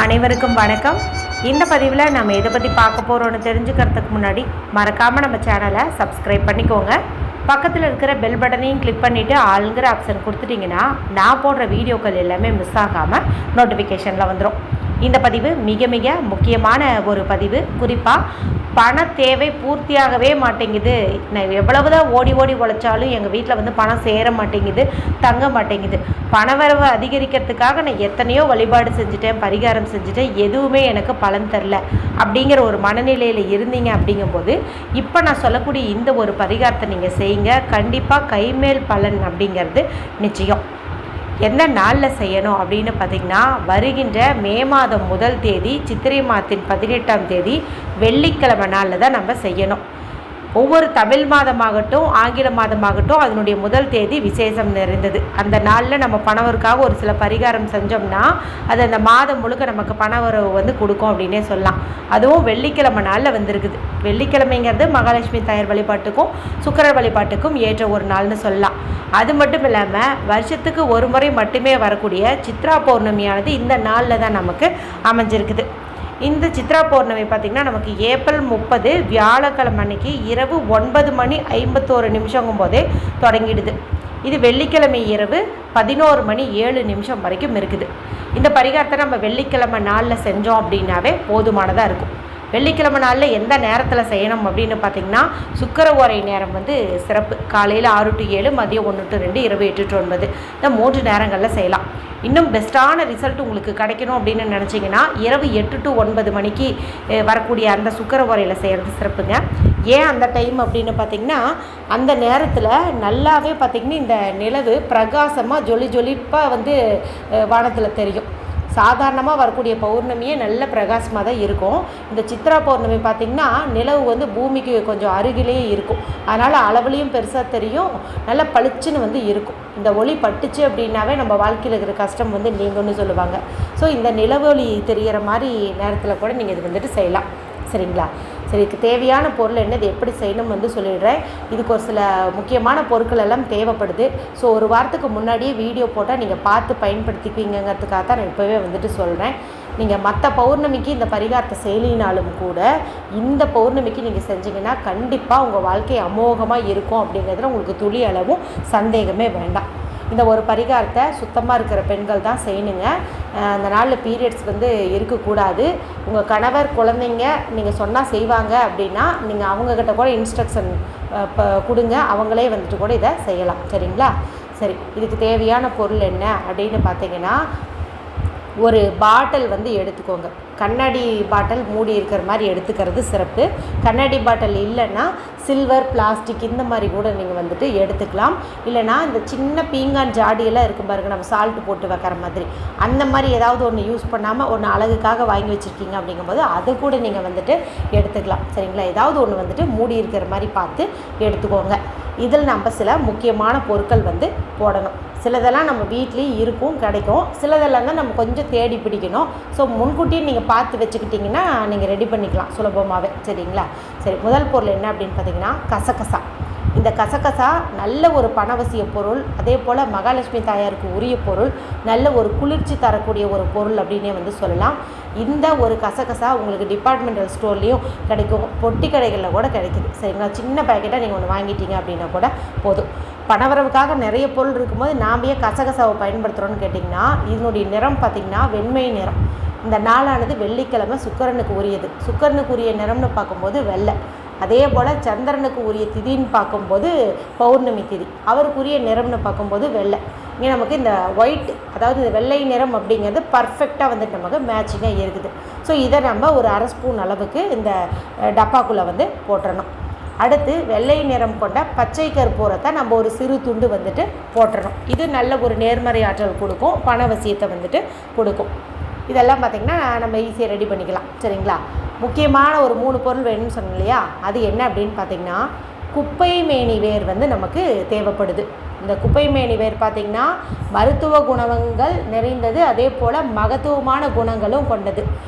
அனைவருக்கும் வணக்கம். இந்த பதிவில் நம்ம எதை பற்றி பார்க்க போகிறோன்னு தெரிஞ்சுக்கிறதுக்கு முன்னாடி மறக்காமல் நம்ம சேனலை சப்ஸ்கிரைப் பண்ணிக்கோங்க. பக்கத்தில் இருக்கிற பெல் பட்டனையும் கிளிக் பண்ணிவிட்டு ஆளுங்கிற ஆப்ஷன் கொடுத்துட்டிங்கன்னா நான் போடுற வீடியோக்கள் எல்லாமே மிஸ் ஆகாமல் நோட்டிஃபிகேஷனில் வந்துடும். இந்த பதிவு மிக மிக முக்கியமான ஒரு பதிவு. குறிப்பாக பண தேவை பூர்த்தியாகவே மாட்டேங்குது, நான் எவ்வளவு தான் ஓடி ஓடி உழைச்சாலும் எங்கள் வீட்டில் பணம் சேர மாட்டேங்குது, தங்க மாட்டேங்குது, பணவரவை அதிகரிக்கிறதுக்காக நான் எத்தனையோ வழிபாடு செஞ்சுட்டேன், பரிகாரம் செஞ்சுட்டேன், எதுவுமே எனக்கு பலன் தரல அப்படிங்கிற ஒரு மனநிலையில் இருந்தீங்க. அப்படிங்கும்போது இப்போ நான் சொல்லக்கூடிய இந்த ஒரு பரிகாரத்தை நீங்கள் செய்யுங்க. கண்டிப்பாக கைமேல் பலன் அப்படிங்கிறது நிச்சயம். எந்த நாளில் செய்யணும் அப்படின்னு பார்த்திங்கன்னா, வருகின்ற மே மாதம் 1 தேதி சித்திரை மாதத்தின் 18ஆம் தேதி வெள்ளிக்கிழமை நாளில் தான் நம்ம செய்யணும். ஒவ்வொரு தமிழ் மாதமாகட்டும் ஆங்கில மாதமாகட்டும் அதனுடைய 1 தேதி விசேஷம் நிறைந்தது. அந்த நாளில் நம்ம பணவருக்காக ஒரு சில பரிகாரம் செஞ்சோம்னா அது அந்த மாதம் முழுக்க நமக்கு பணவரவு கொடுக்கும் அப்படின்னே சொல்லலாம். அதுவும் வெள்ளிக்கிழமை நாளில் வந்திருக்குது. வெள்ளிக்கிழமைங்கிறது மகாலட்சுமி தாயார் வழிபாட்டுக்கும் சுக்கிரர் வழிபாட்டுக்கும் ஏற்ற ஒரு நாள்னு சொல்லலாம். அது மட்டும் இல்லாமல் வருஷத்துக்கு ஒரு முறை மட்டுமே வரக்கூடிய சித்ரா பௌர்ணமியானது இந்த நாளில் தான் நமக்கு அமைஞ்சிருக்குது. இந்த சித்ரா பௌர்ணமி பார்த்திங்கன்னா நமக்கு ஏப்ரல் 30 வியாழக்கிழமை அன்னைக்கு இரவு 9:51 போதே தொடங்கிடுது. இது வெள்ளிக்கிழமை இரவு 11:07 வரைக்கும் இருக்குது. இந்த பரிகாரத்தை நம்ம வெள்ளிக்கிழமை நாளில் செஞ்சோம் அப்படின்னாவே போதுமானதாக இருக்கும். வெள்ளிக்கிழமை நாளில் எந்த நேரத்தில் செய்யணும் அப்படின்னு பார்த்திங்கன்னா, சுக்கிர ஓரை நேரம் சிறப்பு. காலையில் 6 to 7, மதியம் 1 to 2, இரவு 8 to 9 இந்த 3 நேரங்களில் செய்யலாம். இன்னும் பெஸ்ட்டான ரிசல்ட் உங்களுக்கு கிடைக்கணும் அப்படின்னு நினச்சிங்கன்னா இரவு 8 to 9 மணிக்கு வரக்கூடிய அந்த சுக்கிர ஓரையில் செய்கிறது சிறப்புங்க. ஏன் அந்த டைம் அப்படின்னு பார்த்திங்கன்னா, அந்த நேரத்தில் நல்லாவே பார்த்திங்கன்னா இந்த நிலவு பிரகாசமாக ஜொலிப்பாக வானத்தில் தெரியும். சாதாரணமாக வரக்கூடிய பௌர்ணமியே நல்ல பிரகாசமாக தான் இருக்கும். இந்த சித்ரா பௌர்ணமி பார்த்திங்கன்னா நிலவு பூமிக்கு கொஞ்சம் அருகிலேயே இருக்கும். அதனால் அளவுலேயும் பெருசாக தெரியும், நல்ல பளிச்சுன்னு இருக்கும். இந்த ஒளி பட்டுச்சு அப்படின்னாவே நம்ம வாழ்க்கையில் இருக்கிற கஷ்டம் நீங்கன்னு சொல்லுவாங்க. ஸோ இந்த நிலவு ஒளி தெரிகிற மாதிரி நேரத்தில் கூட நீங்கள் இது செய்யலாம். சரிங்களா? சரி, இதுக்கு தேவையான பொருள் என்ன, இது எப்படி செய்யணும் சொல்லிடுறேன். இதுக்கு ஒரு சில முக்கியமான பொருட்கள் எல்லாம் தேவைப்படுது. ஸோ ஒரு வாரத்துக்கு முன்னாடியே வீடியோ போட்டால் நீங்கள் பார்த்து பயன்படுத்திக்குவீங்கிறதுக்காக தான் நான் இப்போவே சொல்கிறேன். நீங்கள் மற்ற பௌர்ணமிக்கு இந்த பரிகாரத்தை செய்யலினாலும் கூட இந்த பௌர்ணமிக்கு நீங்கள் செஞ்சீங்கன்னா கண்டிப்பாக உங்கள் வாழ்க்கை அமோகமாக இருக்கும் அப்படிங்கிறதுல உங்களுக்கு துளி அளவும் சந்தேகமே வேண்டாம். இந்த ஒரு பரிகாரத்தை சுத்தமாக இருக்கிற பெண்கள் தான் செய்யணுங்க. அந்த நாளில் பீரியட்ஸ் இருக்கக்கூடாது. உங்கள் கணவர் குழந்தைங்க நீங்கள் சொன்னால் செய்வாங்க அப்படின்னா நீங்கள் அவங்கக்கிட்ட கூட இன்ஸ்ட்ரக்ஷன் கொடுங்க, அவங்களே கூட இதை செய்யலாம். சரிங்களா? சரி, இதுக்கு தேவையான பொருள் என்ன அப்படின்னு பார்த்தீங்கன்னா, ஒரு பாட்டில் எடுத்துக்கோங்க. கண்ணாடி பாட்டில் மூடி இருக்கிற மாதிரி எடுத்துக்கிறது சிறப்பு. கண்ணாடி பாட்டில் இல்லைன்னா சில்வர், பிளாஸ்டிக் இந்த மாதிரி கூட நீங்கள் எடுத்துக்கலாம். இல்லைனா இந்த சின்ன பீங்கான் ஜாடியெல்லாம் இருக்கும் பாருங்கள், நம்ம சால்ட்டு போட்டு வைக்கிற மாதிரி, அந்த மாதிரி ஏதாவது ஒன்று யூஸ் பண்ணாமல் ஒன்று அழகுக்காக வாங்கி வச்சுருக்கீங்க அப்படிங்கும்போது அதை கூட நீங்கள் எடுத்துக்கலாம். சரிங்களா? ஏதாவது ஒன்று மூடி இருக்கிற மாதிரி பார்த்து எடுத்துக்கோங்க. இதில் நம்ம சில முக்கியமான பொருட்கள் போடணும். சிலதெல்லாம் நம்ம வீட்லேயும் இருக்கும், கிடைக்கும். சிலதெல்லாம் தான் நம்ம கொஞ்சம் தேடி பிடிக்கணும். ஸோ முன்கூட்டியே நீங்கள் பார்த்து வச்சுக்கிட்டிங்கன்னா நீங்கள் ரெடி பண்ணிக்கலாம் சுலபமாகவே. சரிங்களா? சரி, முதல் பொருள் என்ன அப்படின்னு பார்த்தீங்கன்னா கசகசா. இந்த கசகசா நல்ல ஒரு பணவசிய பொருள், அதே போல் மகாலட்சுமி தாயாருக்கு உரிய பொருள், நல்ல ஒரு குளிர்ச்சி தரக்கூடிய ஒரு பொருள் அப்படின்னே சொல்லலாம். இந்த ஒரு கசகசா உங்களுக்கு டிபார்ட்மெண்டல் ஸ்டோர்லேயும் கிடைக்கும், பொட்டி கடைகளில் கூட கிடைக்குது. சரிங்களா? சின்ன பேக்கெட்டாக நீங்கள் ஒன்று வாங்கிட்டீங்க அப்படின்னா கூட போதும். பணவரவுக்காக நிறைய பொருள் இருக்கும்போது நாம் ஏன் கசகசாவை பயன்படுத்துகிறோன்னு கேட்டிங்கன்னா, இதனுடைய நிறம் பார்த்திங்கன்னா வெண்மை நிறம். இந்த நாளானது வெள்ளிக்கிழமை சுக்கிரனுக்கு உரியது. சுக்கிரனுக்கு உரிய நிறம்னு பார்க்கும்போது வெள்ளை. அதே போல் சந்திரனுக்கு உரிய திதின்னு பார்க்கும்போது பௌர்ணமி திதி, அவருக்குரிய நிறம்னு பார்க்கும்போது வெள்ளை. இங்கே நமக்கு இந்த ஒயிட், அதாவது இந்த வெள்ளை நிறம் அப்படிங்கிறது பர்ஃபெக்டாக நமக்கு மேட்சிங்காக இருக்குது. ஸோ இதை நம்ம ஒரு 1/2 ஸ்பூன் அளவுக்கு இந்த டப்பாக்குள்ளே போட்டுறணும். அடுத்து வெள்ளை நிறம் கொண்ட பச்சை கற்பூரத்தை நம்ம ஒரு சிறு துண்டு போட்டுறணும். இது நல்ல ஒரு நேர்மறை ஆற்றல் கொடுக்கும், பணவசியத்தை கொடுக்கும். இதெல்லாம் பார்த்திங்கன்னா நம்ம ஈஸியாக ரெடி பண்ணிக்கலாம். சரிங்களா? முக்கியமான ஒரு 3 பொருள் வேணும்னு சொன்னோம் இல்லையா, அது என்ன அப்படின்னு பார்த்திங்கன்னா, குப்பை மேனி வேர் நமக்கு தேவைப்படுது. இந்த குப்பைமேனி வேர் பார்த்திங்கன்னா மருத்துவ குணங்கள் நிறைந்தது, அதே போல் மகத்துவமான குணங்களும் கொண்டது.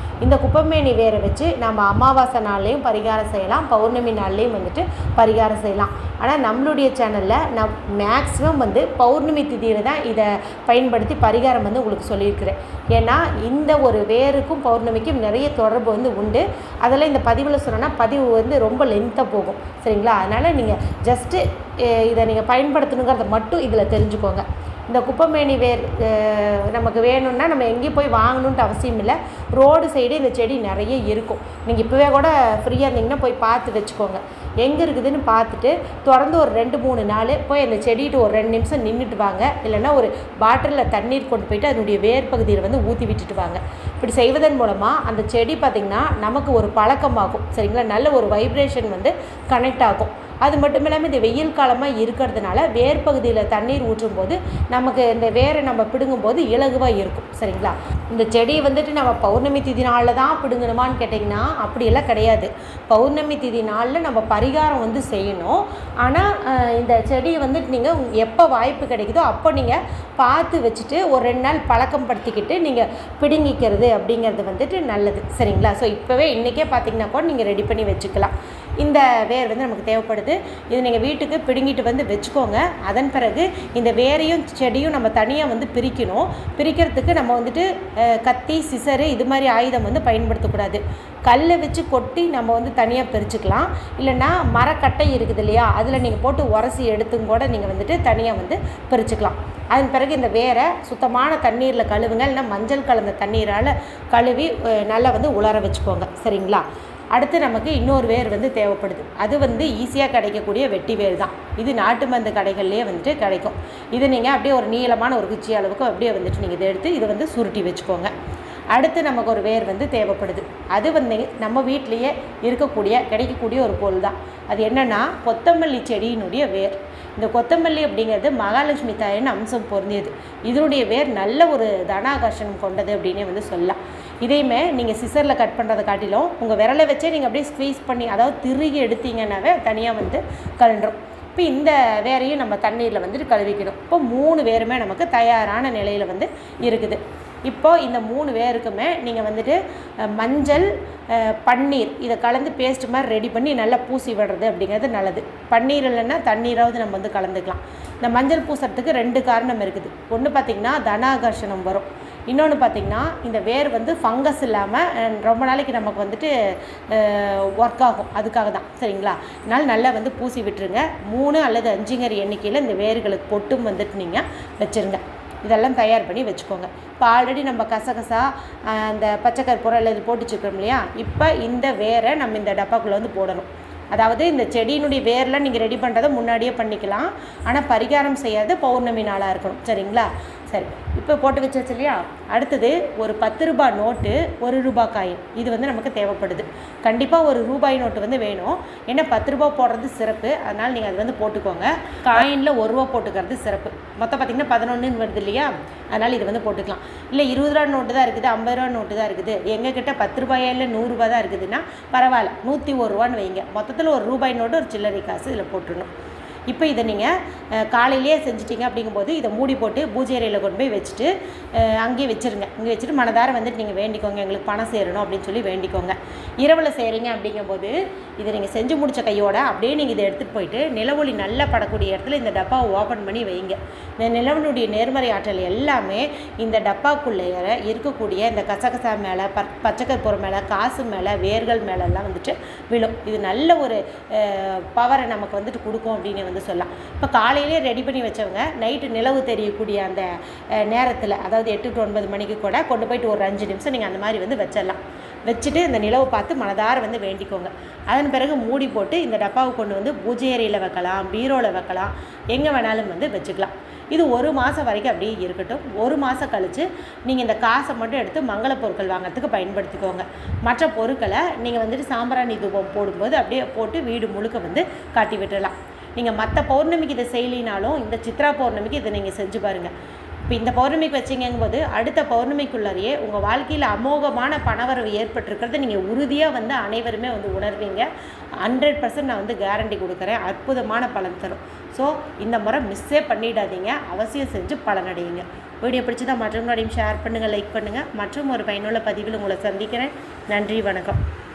இந்த குப்பைமேனி வேரை வச்சு நம்ம அமாவாசை நாள்லேயும் பரிகாரம் செய்யலாம், பௌர்ணமி நாள்லேயும் வந்துட்டு பரிகாரம் செய்யலாம். ஆனால் நம்மளுடைய சேனலில் நான் மேக்ஸிமம் வந்து பௌர்ணமி திதியில் தான் இதை பயன்படுத்தி பரிகாரம் வந்து உங்களுக்கு சொல்லியிருக்கிறேன். ஏன்னா இந்த ஒரு வேருக்கும் பௌர்ணமிக்கும் நிறைய தொடர்பு வந்து உண்டு. அதில் இந்த பதிவில் சொன்னோன்னா பதிவு வந்து ரொம்ப லென்த்தாக போகும், சரிங்களா? அதனால் நீங்கள் ஜஸ்ட்டு இதை நீங்கள் பயன்படுத்தணுங்கிறத மட்டும் இதில் தெரிஞ்சுக்கோங்க. இந்த குப்பைமேனி வேர் நமக்கு வேணும்னா நம்ம எங்கேயும் போய் வாங்கணுன்ட்டு அவசியம் இல்லை. ரோடு சைடு இந்த செடி நிறைய இருக்கும். நீங்கள் இப்போவே கூட ஃப்ரீயாக இருந்தீங்கன்னா போய் பார்த்து வச்சுக்கோங்க. எங்கே இருக்குதுன்னு பார்த்துட்டு தொடர்ந்து ஒரு 2-3 நாள் போய் அந்த செடிகிட்ட ஒரு 2 நிமிஷம் நின்றுட்டு வாங்க. இல்லைன்னா ஒரு பாட்டிலில் தண்ணீர் கொண்டு போயிட்டு அதனுடைய வேர் பகுதியில் வந்து ஊற்றி விட்டுட்டு வாங்க. இப்படி செய்வதன் மூலமாக அந்த செடி பார்த்திங்கன்னா நமக்கு ஒரு பழக்கமாகும், சரிங்களா? நல்ல ஒரு வைப்ரேஷன் வந்து கனெக்ட் ஆகும். அது மட்டும் இல்லாமல் இந்த வெயில் காலமாக இருக்கிறதுனால வேர் பகுதியில் தண்ணீர் ஊற்றும் போது நமக்கு இந்த வேரை நம்ம பிடுங்கும்போது இலகுவாக இருக்கும், சரிங்களா? இந்த செடியை வந்துட்டு நம்ம பௌர்ணமி திதி நாளில் தான் பிடுங்கணுமான்னு கேட்டிங்கன்னா அப்படியெல்லாம் கிடையாது. பௌர்ணமி திதி நாளில் நம்ம பரிகாரம் வந்து செய்யணும். ஆனால் இந்த செடியை வந்துட்டு நீங்கள் எப்போ வாய்ப்பு கிடைக்குதோ அப்போ நீங்கள் பார்த்து வச்சுட்டு ஒரு 2 நாள் பழக்கம் படுத்திக்கிட்டு நீங்கள் பிடுங்கிக்கிறது அப்படிங்கிறது வந்துட்டு நல்லது, சரிங்களா? ஸோ இப்போவே இன்றைக்கே பார்த்திங்கன்னா கூட நீங்கள் ரெடி பண்ணி வச்சுக்கலாம். இந்த வேர் வந்து நமக்கு தேவைப்படுது. இது நீங்கள் வீட்டுக்கு பிடுங்கிட்டு வந்து வச்சுக்கோங்க. அதன் பிறகு இந்த வேரையும் செடியும் நம்ம தனியாக வந்து பிரிக்கணும். பிரிக்கிறதுக்கு நம்ம வந்துட்டு கத்தி, சிசரு இது மாதிரி ஆயுதம் வந்து பயன்படுத்தக்கூடாது. கல்லை வச்சு கொட்டி நம்ம வந்து தனியாக பிரிச்சுக்கலாம். இல்லைன்னா மரக்கட்டை இருக்குது இல்லையா, அதில் நீங்கள் போட்டு உரசி எடுத்தும் கூட நீங்கள் வந்துட்டு தனியாக வந்து பிரிச்சுக்கலாம். அதன் பிறகு இந்த வேரை சுத்தமான தண்ணீரில் கழுவுங்க. இல்லைன்னா மஞ்சள் கலந்த தண்ணீரால் கழுவி நல்லா வந்து உலர வச்சுக்கோங்க, சரிங்களா? அடுத்து நமக்கு இன்னொரு வேர் வந்து தேவைப்படுது. அது வந்து ஈஸியாக கிடைக்கக்கூடிய வெட்டி வேர் தான். இது நாட்டு மருந்து கடைகள்லேயே வந்துட்டு கிடைக்கும். இது நீங்கள் அப்படியே ஒரு நீளமான ஒரு குச்சி அளவுக்கு அப்படியே வந்துட்டு நீங்கள் இதை எடுத்து இதை வந்து சுருட்டி வச்சுக்கோங்க. அடுத்து நமக்கு ஒரு வேர் வந்து தேவைப்படுது. அது வந்து நம்ம வீட்டிலையே கிடைக்கக்கூடிய ஒரு பொருள் தான். அது என்னென்னா கொத்தமல்லி செடியினுடைய வேர். இந்த கொத்தமல்லி அப்படிங்கிறது மகாலட்சுமி தாயின் அம்சம் பொருந்தியது. இதனுடைய வேர் நல்ல ஒரு தனாகர்ஷணம் கொண்டது அப்படின்னே வந்து சொல்லலாம். இதையுமே நீங்கள் சிசரில் கட் பண்ணுறதை காட்டிலும் உங்கள் விரலை வச்சே நீங்கள் அப்படியே ஸ்க்வீஸ் பண்ணி, அதாவது திருகி எடுத்தீங்கன்னாவே தனியாக வந்து கலண்டுரும். இப்போ இந்த வேரையும் நம்ம தண்ணீரில் வந்துட்டு கழுவிக்கணும். இப்போ 3 வேருமே நமக்கு தயாரான நிலையில் வந்து இருக்குது. இப்போது இந்த 3 வேருக்குமே நீங்கள் வந்துட்டு மஞ்சள், பன்னீர் இதை கலந்து பேஸ்ட் மாதிரி ரெடி பண்ணி நல்லா பூசி விடுறது அப்படிங்கிறது நல்லது. பன்னீர் இல்லைன்னா தண்ணீராவது நம்ம வந்து கலந்துக்கலாம். இந்த மஞ்சள் பூசுறதுக்கு 2 காரணம் இருக்குது. ஒன்று பார்த்திங்கன்னா தனாகர்ஷணம் வரும். இன்னொன்று பார்த்திங்கன்னா இந்த வேர் வந்து ஃபங்கஸ் இல்லாமல் ரொம்ப நாளைக்கு நமக்கு வந்துட்டு ஒர்க் ஆகும். அதுக்காக தான், சரிங்களா? அதனால் நல்லா வந்து பூசி விட்டுருங்க. 3 அல்லது 5ங்கிற எண்ணிக்கையில் இந்த வேர்களுக்கு பொட்டும் வந்துட்டு நீங்கள் வச்சுருங்க. இதெல்லாம் தயார் பண்ணி வச்சுக்கோங்க. இப்போ ஆல்ரெடி நம்ம கசகசா, அந்த பச்சை கற்பூரம் எல்லாம் இது போட்டு வச்சுக்கிறோம் இல்லையா? இப்போ இந்த வேரை நம்ம இந்த டப்பாக்குள்ளே வந்து போடணும். அதாவது இந்த செடியினுடைய வேரில் நீங்கள் ரெடி பண்ணுறதை முன்னாடியே பண்ணிக்கலாம். ஆனால் பரிகாரம் செய்யாது பௌர்ணமி நாளாக இருக்கணும், சரிங்களா? சரி, இப்போ போட்டு வச்சாச்சு இல்லையா? அடுத்தது ஒரு 10 ரூபாய் நோட்டு, 1 ரூபாய் காயின். இது வந்து நமக்கு தேவைப்படுது. கண்டிப்பாக ஒரு ரூபாய் நோட்டு வந்து வேணும். ஏன்னா 10 ரூபாய் போடுறது சிறப்பு, அதனால் நீங்கள் அது வந்து போட்டுக்கோங்க. காயினில் 1 ரூபா போட்டுக்கிறது சிறப்பு. மொத்தம் பார்த்திங்கன்னா 11 வருது இல்லையா? அதனால் இது வந்து போட்டுக்கலாம். இல்லை 20 ரூபா நோட்டு தான் இருக்குது, 50 ரூபா நோட்டு தான் இருக்குது, எங்ககிட்ட 10 ரூபாயா இல்லை 100 ரூபா தான் இருக்குதுன்னா பரவாயில்ல, 101 ரூபான்னு வைங்க. மொத்தத்தில் ஒரு ரூபாய் நோட்டு, ஒரு சில்லறை காசு இதில் போட்டுடணும். இப்போ இதை நீங்கள் காலையிலேயே செஞ்சிட்டிங்க அப்படிங்கும்போது இதை மூடி போட்டு பூஜை அறையில் கொண்டு போய் வச்சுட்டு அங்கேயே வச்சுருங்க. இங்கே வச்சுட்டு மனதார வந்துட்டு நீங்கள் வேண்டிக்கோங்க, எங்களுக்கு பணம் சேரணும் அப்படின்னு சொல்லி வேண்டிக்கோங்க. இரவில் செய்கிறீங்க அப்படிங்கும்போது இதை நீங்கள் செஞ்சு முடித்த கையோட அப்படியே நீங்கள் இதை எடுத்துகிட்டு போயிட்டு நிலவொளி நல்லா படக்கூடிய இடத்துல இந்த டப்பாவை ஓப்பன் பண்ணி வைங்க. இந்த நிலவனுடைய நேர்மறை ஆற்றல் எல்லாமே இந்த டப்பாக்குள்ளே இருக்கக்கூடிய இந்த கசகசா மேலே, பச்சைக்கற்பூரம் மேலே, காசு மேலே, வேர்கள் மேலெல்லாம் வந்துட்டு விழும். இது நல்ல ஒரு பவரை நமக்கு வந்துட்டு கொடுக்கும் அப்படின்னு வந்து சொல்லலாம். இப்போ காலையிலே ரெடி பண்ணி வச்சவங்க நைட்டு நிலவு தெரியக்கூடிய அந்த நேரத்தில், அதாவது 8 to 9 மணிக்கு கூட கொண்டு போயிட்டு ஒரு 5 நிமிஷம் நீங்கள் அந்த மாதிரி வந்து வச்சிடலாம். வச்சுட்டு இந்த நிலவை பார்த்து மனதார வந்து வேண்டிக்கோங்க. அதன் பிறகு மூடி போட்டு இந்த டப்பாவை கொண்டு வந்து பூஜை அறையில் வைக்கலாம், பீரோவில் வைக்கலாம், எங்கே வேணாலும் வந்து வச்சுக்கலாம். இது 1 மாதம் வரைக்கும் அப்படியே இருக்கட்டும். 1 மாதம் கழித்து நீங்கள் இந்த காசை மட்டும் எடுத்து மங்கள பொருட்கள் வாங்கிறதுக்கு பயன்படுத்திக்கோங்க. மற்ற பொருட்களை நீங்கள் வந்துட்டு சாம்பிராணி தூபம் போடும்போது அப்படியே போட்டு வீடு முழுக்க வந்து காட்டி விட்டுடலாம். நீங்கள் மற்ற பௌர்ணமிக்கு இதை செய்யலினாலும் இந்த சித்ரா பௌர்ணமிக்கு இதை நீங்கள் செஞ்சு பாருங்கள். இப்போ இந்த பௌர்ணமிக்கு வச்சிங்கும்போது அடுத்த பௌர்ணமிக்குள்ளாரையே உங்கள் வாழ்க்கையில் அமோகமான பணவரவு ஏற்பட்டிருக்கிறத நீங்கள் உறுதியாக அனைவருமே உணர்வீங்க. 100% நான் கேரண்டி கொடுக்குறேன். அற்புதமான பலன் தரும். ஸோ இந்த முறை மிஸ்ஸே பண்ணிடாதீங்க. அவசியம் செஞ்சு பலனடையுங்க. வீடியோ பிடிச்சதா மற்றவங்களோடையும் ஷேர் பண்ணுங்கள், லைக் பண்ணுங்கள். மற்றும் ஒரு பயனுள்ள பதிவில் உங்களை சந்திக்கிறேன். நன்றி, வணக்கம்.